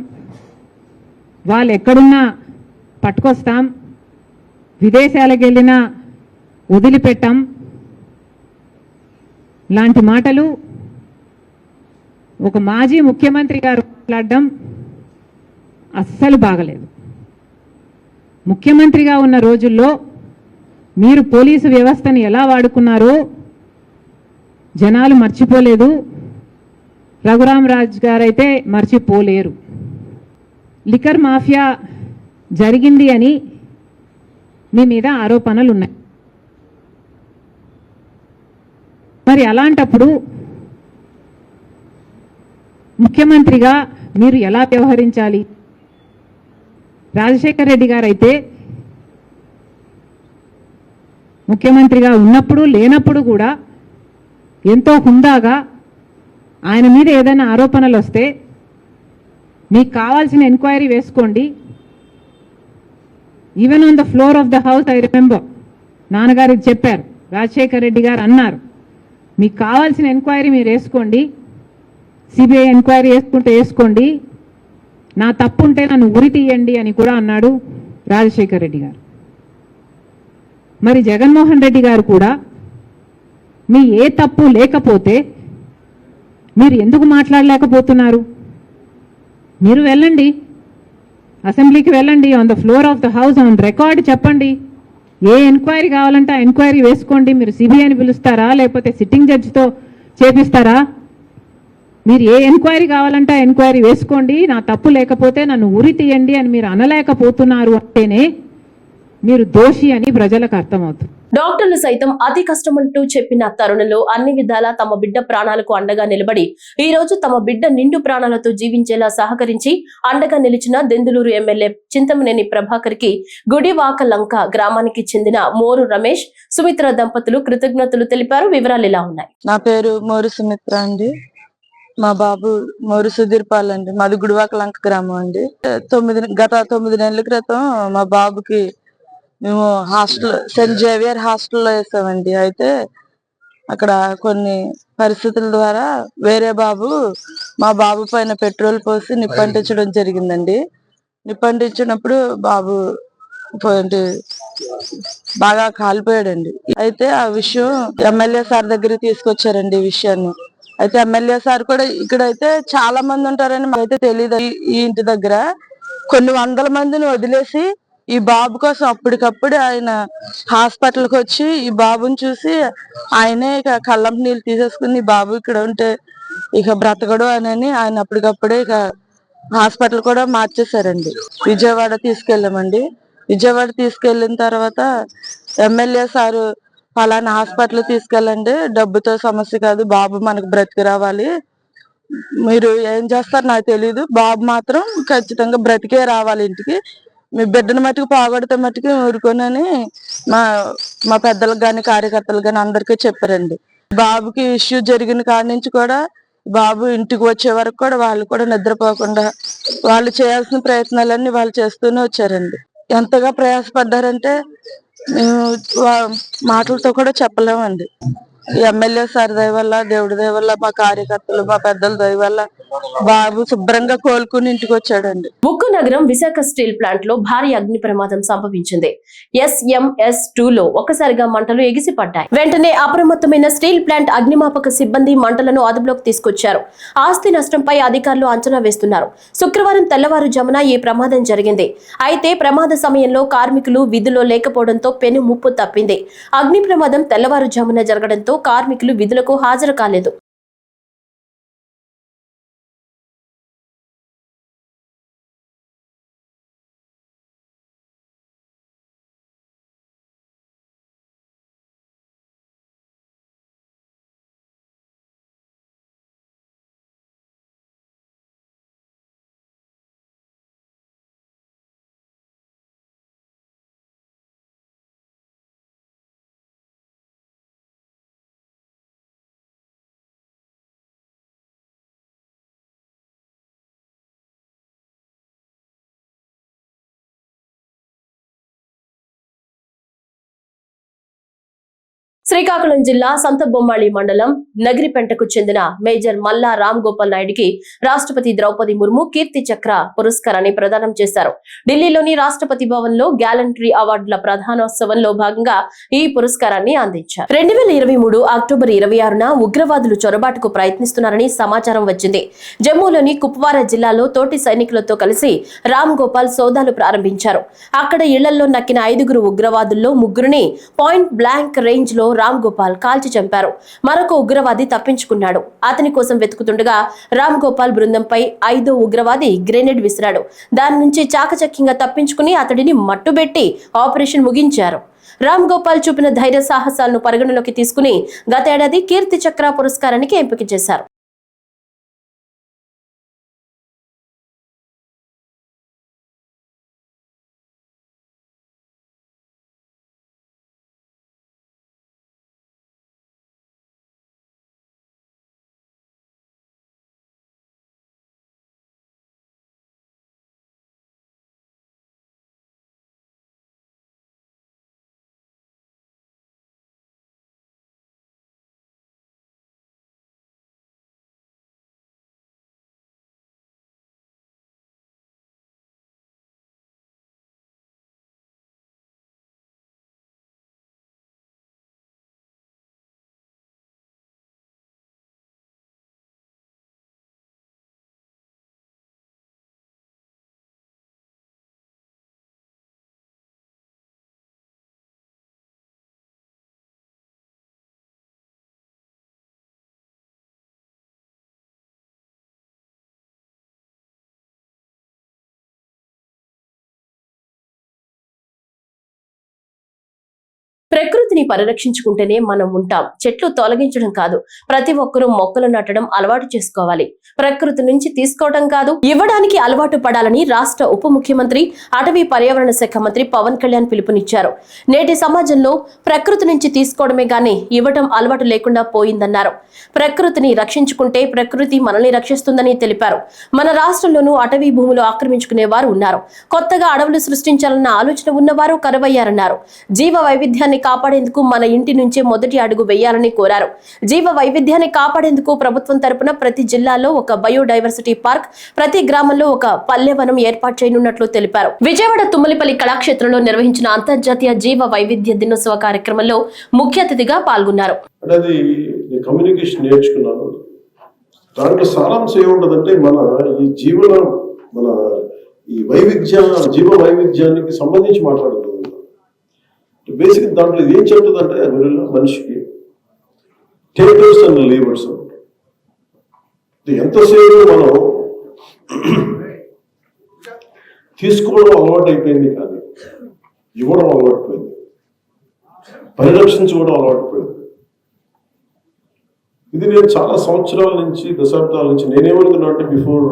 వాళ్ళు ఎక్కడున్నా పట్టుకొస్తాం, విదేశాలకు వెళ్ళినా వదిలిపెట్టాం లాంటి మాటలు ఒక మాజీ ముఖ్యమంత్రి గారు మాట్లాడడం అస్సలు బాగలేదు. ముఖ్యమంత్రిగా ఉన్న రోజుల్లో మీరు పోలీసు వ్యవస్థని ఎలా వాడుకున్నారో జనాలు మర్చిపోలేదు, రఘురామరాజు గారైతే మర్చిపోలేరు. లిక్కర్ మాఫియా జరిగింది అని మీ మీద ఆరోపణలు ఉన్నాయి. మరి అలాంటప్పుడు ముఖ్యమంత్రిగా మీరు ఎలా వ్యవహరించాలి? రాజశేఖర్ రెడ్డి గారు అయితే ముఖ్యమంత్రిగా ఉన్నప్పుడు లేనప్పుడు కూడా ఎంతో హుందాగా ఆయన మీద ఏదైనా ఆరోపణలు వస్తే మీకు కావాల్సిన ఎంక్వైరీ వేసుకోండి. Even on the floor of the house I remember నాన్నగారికి చెప్పారు, రాజశేఖర్ రెడ్డి గారు అన్నారు, మీకు కావాల్సిన ఎంక్వైరీ మీరు వేసుకోండి, సిబిఐ ఎంక్వైరీ వేసుకుంటే వేసుకోండి, నా తప్పు ఉంటే నన్ను ఉరి తీయండి అని కూడా అన్నాడు రాజశేఖర్ రెడ్డి గారు. మరి జగన్మోహన్ రెడ్డి గారు కూడా మీ ఏ తప్పు లేకపోతే మీరు ఎందుకు మాట్లాడలేకపోతున్నారు? మీరు వెళ్ళండి, అసెంబ్లీకి వెళ్ళండి, on the floor of the house on record చెప్పండి, ఏ ఎంక్వైరీ కావాలంటే ఆ ఎంక్వైరీ వేసుకోండి. మీరు సిబిఐని పిలుస్తారా లేకపోతే సిట్టింగ్ జడ్జితో చేపిస్తారా? మీరు ఏ ఎంక్వైరీ కావాలంటే ఆ ఎంక్వైరీ వేసుకోండి, నా తప్పు లేకపోతే నన్ను ఉరి తీయండి అని మీరు అనలేకపోతున్నారు అంటేనే మీరు దోషి అని ప్రజలకు అర్థమవుతుంది. డాక్టర్లు సైతం అతి కష్టమంటూ చెప్పిన తరుణంలో అన్ని విధాలా తమ బిడ్డ ప్రాణాలకు అండగా నిలబడి ఈ రోజు తమ బిడ్డ నిండు ప్రాణాలతో జీవించేలా సహకరించి అండగా నిలిచిన దెందులూరు ఎమ్మెల్యే చింతమనేని ప్రభాకర్ కి గుడివాక లంక గ్రామానికి చెందిన మోరు రమేష్, సుమిత్ర దంపతులు కృతజ్ఞతలు తెలిపారు. వివరాలు ఇలా ఉన్నాయి. నా పేరు మోరు సుమిత్ర అండి. మా బాబు మోరు సుధీర్ పాల్ అండి. మాది గుడివాక లంక గ్రామం అండి. గత 9 నెలల క్రితం మా బాబుకి మేము హాస్టల్ సెయింట్ జేవియర్ హాస్టల్లో వేసామండి. అయితే అక్కడ కొన్ని పరిస్థితుల ద్వారా వేరే బాబు మా బాబు పైన పెట్రోల్ పోసి నిప్పంటించడం జరిగిందండి. నిప్పంటించినప్పుడు బాబు బాగా కాలిపోయాడండి. అయితే ఆ విషయం ఎమ్మెల్యే సార్ దగ్గరికి తీసుకొచ్చారండి ఈ విషయాన్ని. అయితే ఎమ్మెల్యే సార్ కూడా ఇక్కడైతే చాలా మంది ఉంటారని మాకైతే తెలియదు. ఈ ఇంటి దగ్గర కొన్ని వందల మందిని వదిలేసి ఈ బాబు కోసం అప్పటికప్పుడు ఆయన హాస్పిటల్కి వచ్చి ఈ బాబుని చూసి ఆయనే ఇక కళ్ళం నీళ్ళు తీసేసుకుని ఈ బాబు ఇక్కడ ఉంటే ఇక బ్రతకడు అని ఆయన అప్పటికప్పుడే ఇక హాస్పిటల్ కూడా మార్చేశారండి. విజయవాడ తీసుకెళ్ళామండి. విజయవాడ తీసుకెళ్ళిన తర్వాత ఎమ్మెల్యే సారు ఫలానా హాస్పిటల్ తీసుకెళ్ళండి, డబ్బుతో సమస్య కాదు, బాబు మనకు బ్రతికి రావాలి, మీరు ఏం చేస్తారు నాకు తెలీదు, బాబు మాత్రం ఖచ్చితంగా బ్రతికే రావాలి ఇంటికి, మీ బిడ్డను మట్టుకు పోగొడితే మట్టుకు ఊరుకోనని మా పెద్దలకు గాని కార్యకర్తలకు గాని అందరికీ చెప్పారండి. బాబుకి ఇష్యూ జరిగిన కాడి నుంచి కూడా బాబు ఇంటికి వచ్చే వరకు కూడా వాళ్ళు కూడా నిద్రపోకుండా వాళ్ళు చేయాల్సిన ప్రయత్నాలన్నీ వాళ్ళు చేస్తూనే వచ్చారండి. ఎంతగా ప్రయాసపడ్డారంటే మాటలతో కూడా చెప్పలేమండి. ఎమ్మెల్యే సార్ దయ వల్ల, దేవుడి దయ వల్ల, మా కార్యకర్తలు మా పెద్దల దయ వల్ల బాబు శుభ్రంగా కోలుకుని ఇంటికి వచ్చాడండి. ఉక్కు నగరం విశాఖ స్టీల్ ప్లాంట్ లో భారీ అగ్ని ప్రమాదం సంభవించింది. SMS2 లో ఒక్కసారిగా మంటలు ఎగిసిపడ్డాయి. వెంటనే అప్రమత్తమైన స్టీల్ ప్లాంట్ అగ్నిమాపక సిబ్బంది మంటలను అదుపులోకి తీసుకొచ్చారు. ఆస్తి నష్టంపై అధికారులు అంచనా వేస్తున్నారు. శుక్రవారం తెల్లవారుజామున ఈ ప్రమాదం జరిగింది. అయితే ప్రమాద సమయంలో కార్మికులు విధుల్లో లేకపోవడంతో పెను ముప్పు తప్పింది. అగ్ని ప్రమాదం తెల్లవారుజామున జరగడంతో కార్మికులు విధులకు హాజరు కాలేదు. శ్రీకాకుళం జిల్లా సంతబొమ్మాళి మండలం నగిరిపెంటకు చెందిన మేజర్ మల్లా రామ్ గోపాల్ నాయుడికి రాష్ట్రపతి ద్రౌపది ముర్ము కీర్తి చక్ర పురస్కారాన్ని ప్రదానం చేశారు. ఢిల్లీలోని రాష్ట్రపతి భవన్ లో గ్యాలంటరీ అవార్డుల ప్రధానోత్సవంలో భాగంగా ఈ పురస్కారాన్ని అందించారు. 2023 అక్టోబర్ 26న ఉగ్రవాదులు చొరబాటుకు ప్రయత్నిస్తున్నారని సమాచారం వచ్చింది. జమ్మూలోని కుప్వారా జిల్లాలో తోటి సైనికులతో కలిసి రామ్ గోపాల్ సోదాలు ప్రారంభించారు. అక్కడ ఇళ్లలో నక్కిన 5 ఉగ్రవాదుల్లో 3 పాయింట్ బ్లాంక్ రేంజ్ లో రామ్ గోపాల్ కాల్చి చంపారు. మరొక ఉగ్రవాది తప్పించుకున్నాడు. అతని కోసం వెతుకుతుండగా రామ్ గోపాల్ బృందంపై 5వ ఉగ్రవాది గ్రెనేడ్ విసిరాడు. దాని నుంచి చాకచక్యంగా తప్పించుకుని అతడిని మట్టుబెట్టి ఆపరేషన్ ముగించారు. రామ్ గోపాల్ చూపిన ధైర్య సాహసాలను పరిగణలోకి తీసుకుని గతేడాది కీర్తి చక్ర పురస్కారానికి ఎంపిక చేశారు. ప్రకృతిని పరిరక్షించుకుంటేనే మనం ఉంటాం. చెట్లు తొలగించడం కాదు, ప్రతి ఒక్కరూ మొక్కలు నాటడం అలవాటు చేసుకోవాలి. ప్రకృతి నుంచి తీసుకోవడం కాదు, ఇవ్వడానికి అలవాటు పడాలని రాష్ట్ర ఉప ముఖ్యమంత్రి అటవీ పర్యావరణ శాఖ మంత్రి పవన్ కళ్యాణ్ పిలుపునిచ్చారు. నేటి సమాజంలో ప్రకృతి నుంచి తీసుకోవడమే గానీ ఇవ్వడం అలవాటు లేకుండా పోయిందన్నారు. ప్రకృతిని రక్షించుకుంటే ప్రకృతి మనల్ని రక్షిస్తుందని తెలిపారు. మన రాష్ట్రంలోనూ అటవీ భూములు ఆక్రమించుకునే వారు ఉన్నారు. కొత్తగా అడవులు సృష్టించాలన్న ఆలోచన ఉన్నవారు కరువయ్యారన్నారు. జీవ వైవిధ్యాన్ని కాపాడేందుకు మన ఇంటి నుంచే మొదటి అడుగు వేయాలని కోరారు. జీవ వైవిధ్యాన్ని కాపాడేందుకు ప్రభుత్వం తరపున ప్రతి జిల్లాలో ఒక బయోడైవర్సిటీ పార్క్, ప్రతి గ్రామంలో ఒక పల్లెవనం ఏర్పాటు చేయనున్నట్లు తెలిపారు. విజయవాడ తుమ్మలపల్లి కళాక్షేత్రంలో నిర్వహించిన అంతర్జాతీయ జీవ వైవిధ్య దినోత్సవ కార్యక్రమంలో ముఖ్య అతిథిగా పాల్గొన్నారు. కమ్యూనికేషన్ నేర్చుకున్నాను. దాంట్లో సారాంశం ఏముంటదంటే మన జీవ వైవిధ్యానికి సంబంధించి మాట్లాడుతుంది. బేసిక్ దాంట్లో ఏం చెప్తుందంటే మనిషికి టేకర్స్ అండ్ లీవర్స్ ఎంతసేపు మనం తీసుకోవడం అలవాటు అయిపోయింది, కానీ ఇవ్వడం అలవాటుపోయింది, పరిరక్షించుకోవడం అలవాటుపోయింది. ఇది నేను చాలా సంవత్సరాల నుంచి, దశాబ్దాల నుంచి నేనేమనుకున్నా అంటే బిఫోర్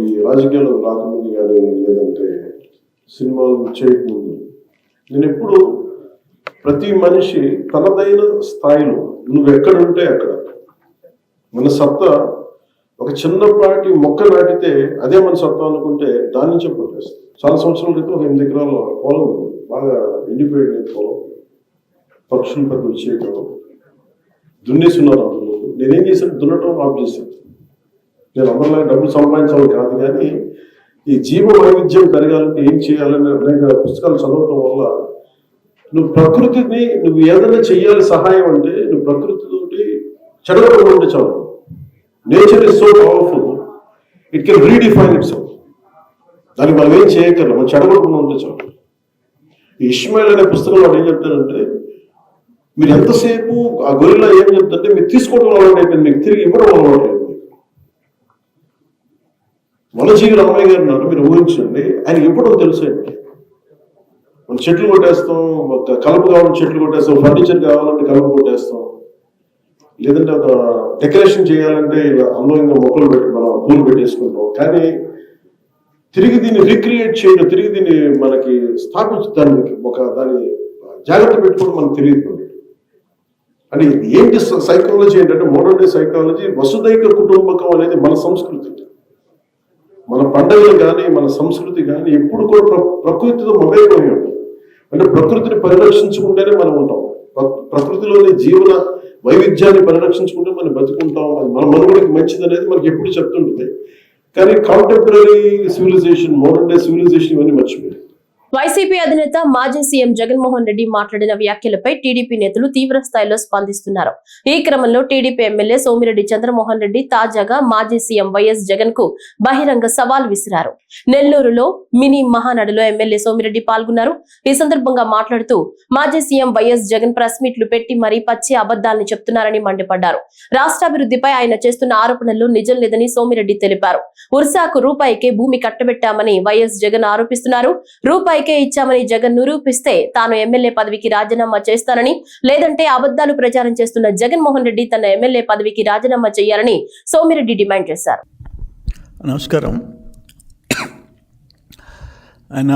ఈ రాజకీయాలు రాకముందు కానీ లేదంటే సినిమాలు చేయకముందు నేను ఎప్పుడు ప్రతి మనిషి తనదైన స్థాయిలో నువ్వు ఎక్కడుంటే అక్కడ మన సత్తా, ఒక చిన్నపాటి మొక్క నాటితే అదే మన సత్తా అనుకుంటే దాని నుంచే పుట్టేస్తాం. చాలా సంవత్సరాల క్రితం 8 ఎకరాల పొలం బాగా ఎండిపోయిన పొలం, పక్షులు పెద్ద వచ్చేయటం, దున్నేస్తున్నారు. అందులో నేనేం చేశాను, దున్నటం ఆఫ్ చేశాను. నేను అందరిలా డబ్బులు సంపాదించాలి కాదు, కానీ ఈ జీవ వైవిధ్యం పెరగాలంటే ఏం చేయాలని అనేక పుస్తకాలు చదవటం వల్ల నువ్వు ఏదైనా చెయ్యాలి సహాయం అంటే నువ్వు ప్రకృతితోటి చెడగొట్టడం ఉంటే చాలు. Nature is so powerful, it can redefine it self. దానికి మనం ఏం చేయగలం, మనం చెడగొట్టకుండా ఉంటే చాలు. ఇష్మాయిల్ అనే పుస్తకంలో వాడు ఏం చెప్తారంటే, మీరు ఎంతసేపు ఆ గొర్రెలో ఏం చెప్తారంటే మీరు తీసుకోవడం అలవాటు అయిపోయింది, మీకు తిరిగి ఇవ్వడం అలవాటు అయిపోయింది. వనజీవి రామయ్య గారు ఉన్నారు, మీరు ఊహించండి, ఆయన ఇవ్వడం తెలుసండి. మనం చెట్లు కొట్టేస్తాం, కలప కావాలంటే చెట్లు కొట్టేస్తాం, ఫర్నిచర్ కావాలంటే కలప కొట్టేస్తాం, లేదంటే ఒక డెకరేషన్ చేయాలంటే అందంగా మొక్కలు పెట్టి మనం పూలు పెట్టేసుకుంటాం. కానీ తిరిగి దీన్ని రీక్రియేట్ చేయడం, తిరిగి దీన్ని మనకి స్థాపించడానికి దాన్ని జాగ్రత్త పెట్టుకోవడం మనకు తెలియదు. అంటే ఏంటి సైకాలజీ ఏంటంటే, మోడర్న్ డే సైకాలజీ వసుదైక కుటుంబకం అనేది మన సంస్కృతి. మన పండుగలు కానీ మన సంస్కృతి కానీ ఎప్పుడు కూడా ప్రకృతితో మమేకమై ఉంటాం. అంటే ప్రకృతిని పరిరక్షించుకుంటేనే మనం ఉంటాం. ప్రకృతిలోని జీవన వైవిధ్యాన్ని పరిరక్షించుకుంటే మనం బతుకుంటాం, అది మన మనుగడకి మంచిది అనేది మనకి ఎప్పుడు చెప్తుంటుంది. కానీ contemporary civilization, modern day civilization ఇవన్నీ మర్చిపోయాయి. వైసీపీ అధినేత మాజీ సీఎం జగన్మోహన్ రెడ్డి మాట్లాడిన వ్యాఖ్యలపై టీడీపీ నేతలు తీవ్ర స్థాయిలో స్పందిస్తున్నారు. ఈ క్రమంలో టీడీపీ ఎమ్మెల్యే సోమిరెడ్డి చంద్రమోహన్ రెడ్డి తాజాగా మాజీ సీఎం వైఎస్ జగన్ కు బహిరంగ సవాల్ విసిరారు. నెల్లూరులో మినీ మహానాడులో ఎమ్మెల్యే సోమిరెడ్డి పాల్గొన్నారు. ఈ సందర్భంగా మాట్లాడుతూ మాజీ సీఎం వైఎస్ జగన్ ప్రెస్ మీట్లు పెట్టి మరీ పచ్చి అబద్దాలని చెప్తున్నారని మండిపడ్డారు. రాష్ట్రాభివృద్ధిపై ఆయన చేస్తున్న ఆరోపణల్లో నిజం లేదని సోమిరెడ్డి తెలిపారు. ఉర్సాకు రూపాయికే భూమి కట్టబెట్టామని వైఎస్ జగన్ ఆరోపిస్తున్నారు. రూపాయికే ఇచ్చామని జగన్ నిరూపిస్తే తాను ఎమ్మెల్యే పదవికి రాజీనామా చేస్తానని, లేదంటే అబద్దాలు ప్రచారం చేస్తున్న జగన్మోహన్ రెడ్డి తన ఎమ్మెల్యే పదవికి రాజీనామా చేయాలని సోమిరెడ్డి డిమాండ్ చేశారు. నమస్కారం. ఆయన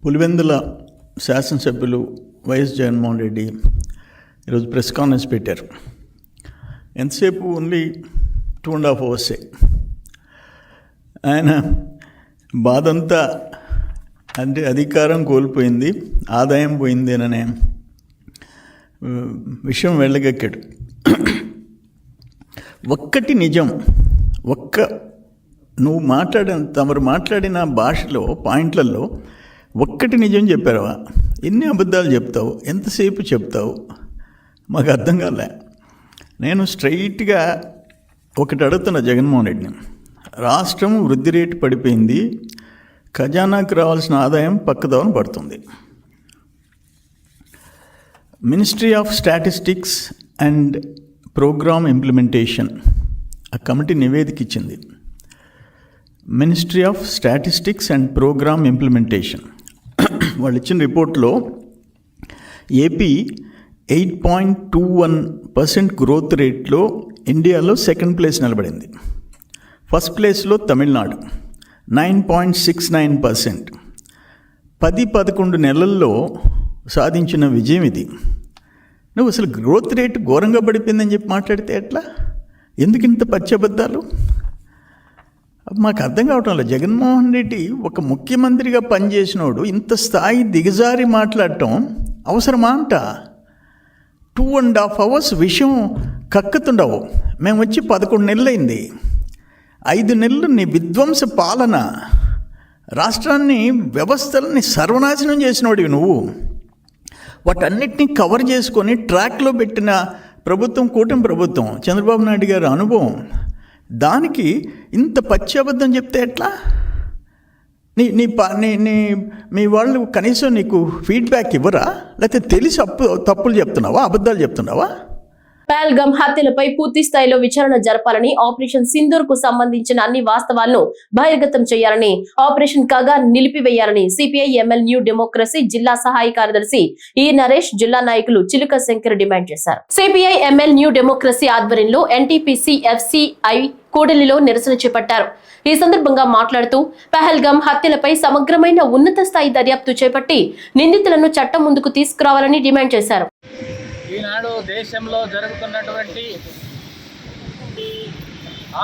పులివెందుల శాసనసభ్యులు వైఎస్ జగన్మోహన్ రెడ్డి ఈరోజు ప్రెస్ కాన్ఫరెన్స్ పెట్టారు. ఎంతసేపు ఓన్లీ 2.5 hours. ఆయన బాధంతా అంటే అధికారం కోల్పోయింది, ఆదాయం పోయింది అనే విషయం వెళ్ళగక్కాడు. ఒక్కటి నిజం, నువ్వు తమరు మాట్లాడిన భాషలో పాయింట్లలో ఒక్కటి నిజం చెప్పారవా? ఎన్ని అబద్ధాలు చెప్తావు? ఎంతసేపు చెప్తావు? మాకు అర్థం కాలే. నేను స్ట్రైట్గా ఒకటి అడుగుతున్నా జగన్మోహన్ రెడ్డిని. రాష్ట్రం వృద్ధి రేటు పడిపోయింది, ఖజానాకు రావాల్సిన ఆదాయం పక్కదోవన పడుతుంది. Ministry of statistics and programme implementation ఆ కమిటీ నివేదిక ఇచ్చింది. Ministry of statistics and programme implementation వాళ్ళు ఇచ్చిన రిపోర్ట్లో ఏపీ 8.21% గ్రోత్ రేట్లో ఇండియాలో సెకండ్ ప్లేస్ నిలబడింది. ఫస్ట్ ప్లేస్లో తమిళనాడు 9.69%. 10-11 నెలల్లో సాధించిన విజయం ఇది. నువ్వు అసలు గ్రోత్ రేటు ఘోరంగా పడిపోయిందని చెప్పి మాట్లాడితే ఎట్లా? ఎందుకు ఇంత పచ్చబద్దాలు? మాకు అర్థం కావటం లేదు. జగన్మోహన్ రెడ్డి ఒక ముఖ్యమంత్రిగా పనిచేసినోడు ఇంత స్థాయి దిగజారి మాట్లాడటం అవసరమా అంట? 2.5 hours విషయం కక్కుతుండవు. మేము వచ్చి 11 నెలలైంది. 5 నెలలు నీ విధ్వంస పాలన, రాష్ట్రాన్ని వ్యవస్థలని సర్వనాశనం చేసినోడివి నువ్వు. వాటన్నిటినీ కవర్ చేసుకొని ట్రాక్లో పెట్టిన ప్రభుత్వం కూటమి ప్రభుత్వం, చంద్రబాబు నాయుడు గారి అనుభవం. దానికి ఇంత పచ్చి అబద్ధం చెప్తే ఎట్లా? మీ వాళ్ళు కనీసం నీకు ఫీడ్బ్యాక్ ఇవ్వరా? లేకపోతే తెలిసి తప్పులు చెప్తున్నావా, అబద్ధాలు చెప్తున్నావా? పహల్గామ్ హత్యలపై పూర్తి స్థాయిలో విచారణ జరపాలని, ఆపరేషన్ సింధూర్ కు సంబంధించిన అన్ని వాస్తవాలను బహిర్గతం చేయాలని, ఆపరేషన్ కగా నిలిపివేయాలని సిపిఐ ఎంఎల్ న్యూ డెమోక్రసీ జిల్లా సహాయ కార్యదర్శి ఈ నరేష్, జిల్లా నాయకులు చిలుక శంకర్ డిమాండ్ చేశారు. సిపిఐ ఎంఎల్ న్యూ డెమోక్రసీ ఆధ్వర్యంలో ఎన్టీపీసీ ఎఫ్సిఐ కూడలిలో నిరసన చేపట్టారు. ఈ సందర్భంగా మాట్లాడుతూ పహల్గామ్ హత్యలపై సమగ్రమైన ఉన్నత స్థాయి దర్యాప్తు చేపట్టి నిందితులను చట్టం ముందుకు తీసుకురావాలని డిమాండ్ చేశారు. ఈనాడు దేశంలో జరుగుతున్నటువంటి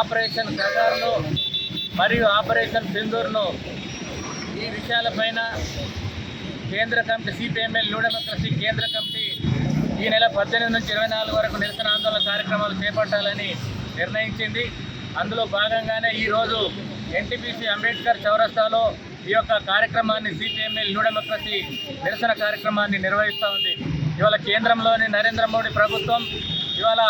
ఆపరేషన్ కగార్ను మరియు ఆపరేషన్ సింధూర్ను, ఈ విషయాలపైన కేంద్ర కమిటీ సిపిఎంఎల్ న్యూ డెమోక్రసీ కేంద్ర కమిటీ ఈ నెల 18 నుంచి 24 వరకు నిరసన ఆందోళన కార్యక్రమాలు చేపట్టాలని నిర్ణయించింది. అందులో భాగంగానే ఈరోజు ఎన్టీపీసీ అంబేద్కర్ చౌరస్తాలో ఈ యొక్క కార్యక్రమాన్ని సిపిఎంఎల్ న్యూ డెమోక్రసీ నిరసన కార్యక్రమాన్ని నిర్వహిస్తూ ఉంది. ఇవాళ కేంద్రంలోని నరేంద్ర మోడీ ప్రభుత్వం ఇవాళ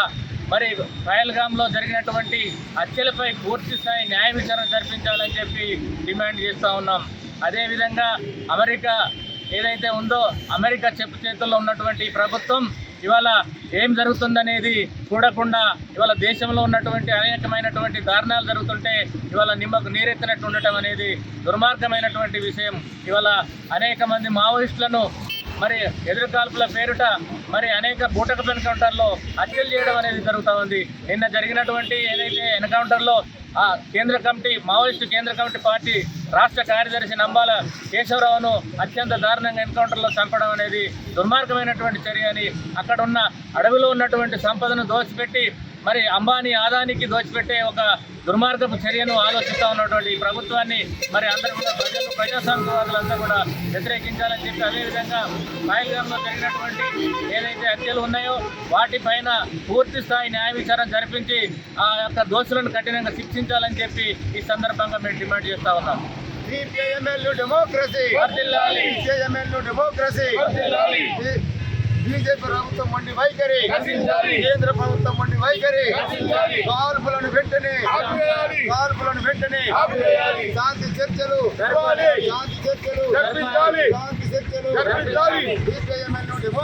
మరి పహల్గామ్లో జరిగినటువంటి హత్యలపై పూర్తి స్థాయి న్యాయ విచారణ జరిపించాలని చెప్పి డిమాండ్ చేస్తూ ఉన్నాం. అదేవిధంగా అమెరికా ఏదైతే ఉందో, అమెరికా చెప్పు చేతుల్లో ఉన్నటువంటి ప్రభుత్వం ఇవాళ ఏం జరుగుతుందనేది చూడకుండా ఇవాళ దేశంలో ఉన్నటువంటి అనేకమైనటువంటి దారుణాలు జరుగుతుంటే ఇవాళ నిమ్మకు నీరెత్తినట్టు ఉండటం అనేది దుర్మార్గమైనటువంటి విషయం. ఇవాళ అనేక మంది మావోయిస్టులను మరి ఎదురుకాల్పుల పేరుట మరి అనేక బూటకపు ఎన్కౌంటర్లో హత్యలు చేయడం అనేది జరుగుతూ ఉంది. నిన్న జరిగినటువంటి ఏదైతే ఎన్కౌంటర్లో ఆ కేంద్ర కమిటీ, మావోయిస్టు కేంద్ర కమిటీ పార్టీ రాష్ట్ర కార్యదర్శి నంబాల కేశవరావును అత్యంత దారుణంగా ఎన్కౌంటర్లో చంపడం అనేది దుర్మార్గమైనటువంటి చర్య అని, అక్కడ ఉన్న అడవిలో ఉన్నటువంటి సంపదను దోచిపెట్టి మరి అంబానీ ఆదానికి దోచిపెట్టే ఒక దుర్మార్గపు చర్యను ఆలోచిస్తూ ఉన్నటువంటి ఈ ప్రభుత్వాన్ని మరి అందరూ కూడా ప్రజాస్వామ్యవాదులంతా కూడా వ్యతిరేకించాలని చెప్పి, అదేవిధంగా పహల్గామ్లో జరిగినటువంటి ఏదైతే హత్యలు ఉన్నాయో వాటిపైన పూర్తి స్థాయి న్యాయ విచారణ జరిపించి ఆ యొక్క దోషులను కఠినంగా శిక్షించాలని చెప్పి ఈ సందర్భంగా మేము డిమాండ్ చేస్తా ఉన్నాం. బీజేపీ ప్రభుత్వం మొండి వైఖరి, కేంద్ర ప్రభుత్వం మొండి వైఖరి, కాల్పులను వెంటనే శాంతి చర్చలు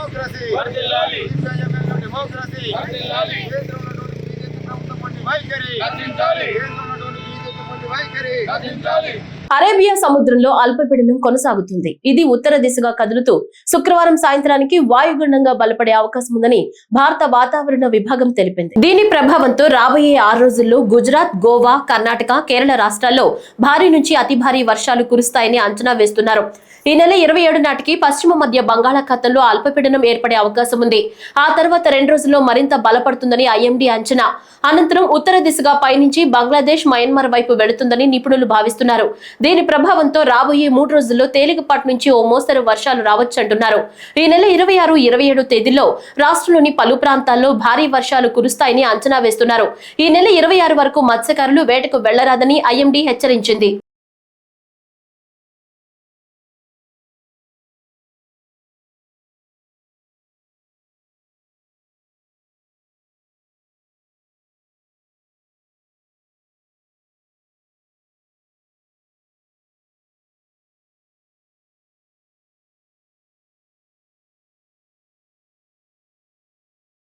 డెమోక్రసీ, కేంద్రంలో బీజేపీ ప్రభుత్వం మొండి వైఖరి, అరేబియా సముద్రంలో అల్పపీడనం కొనసాగుతుంది. ఇది ఉత్తర దిశగా కదులుతూ శుక్రవారం సాయంత్రానికి వాయుగుండంగా బలపడే అవకాశం ఉందని భారత వాతావరణ విభాగం తెలిపింది. దీని ప్రభావంతో రాబోయే 6 రోజుల్లో గుజరాత్, గోవా, కర్ణాటక, కేరళ రాష్ట్రాల్లో భారీ నుంచి అతి భారీ వర్షాలు కురుస్తాయని అంచనా వేస్తున్నారు. ఈ నెల 27 నాటికి పశ్చిమ మధ్య బంగాళాఖాతంలో అల్పపీడనం ఏర్పడే అవకాశం ఉంది. ఆ తర్వాత 2 రోజుల్లో మరింత బలపడుతుందని ఐఎండీ అంచనా. అనంతరం ఉత్తర దిశగా పయనించి బంగ్లాదేశ్, మయన్మార్ వైపు వెళుతుందని నిపుణులు భావిస్తున్నారు. దీని ప్రభావంతో రాబోయే 3 రోజుల్లో తేలికపాటి నుంచి ఓ మోస్తరు వర్షాలు రావచ్చంటున్నారు. ఈ నెల 26, 27 తేదీల్లో రాష్ట్రంలోని పలు ప్రాంతాల్లో భారీ వర్షాలు కురుస్తాయని అంచనా వేస్తున్నారు. ఈ నెల 26 వరకు మత్స్యకారులు వేటకు వెళ్లరాదని ఐఎండీ హెచ్చరించింది.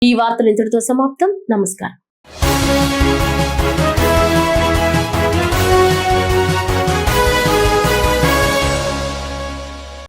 ఈ వార్తలు ఇంతటితో సమాప్తం. నమస్కారం.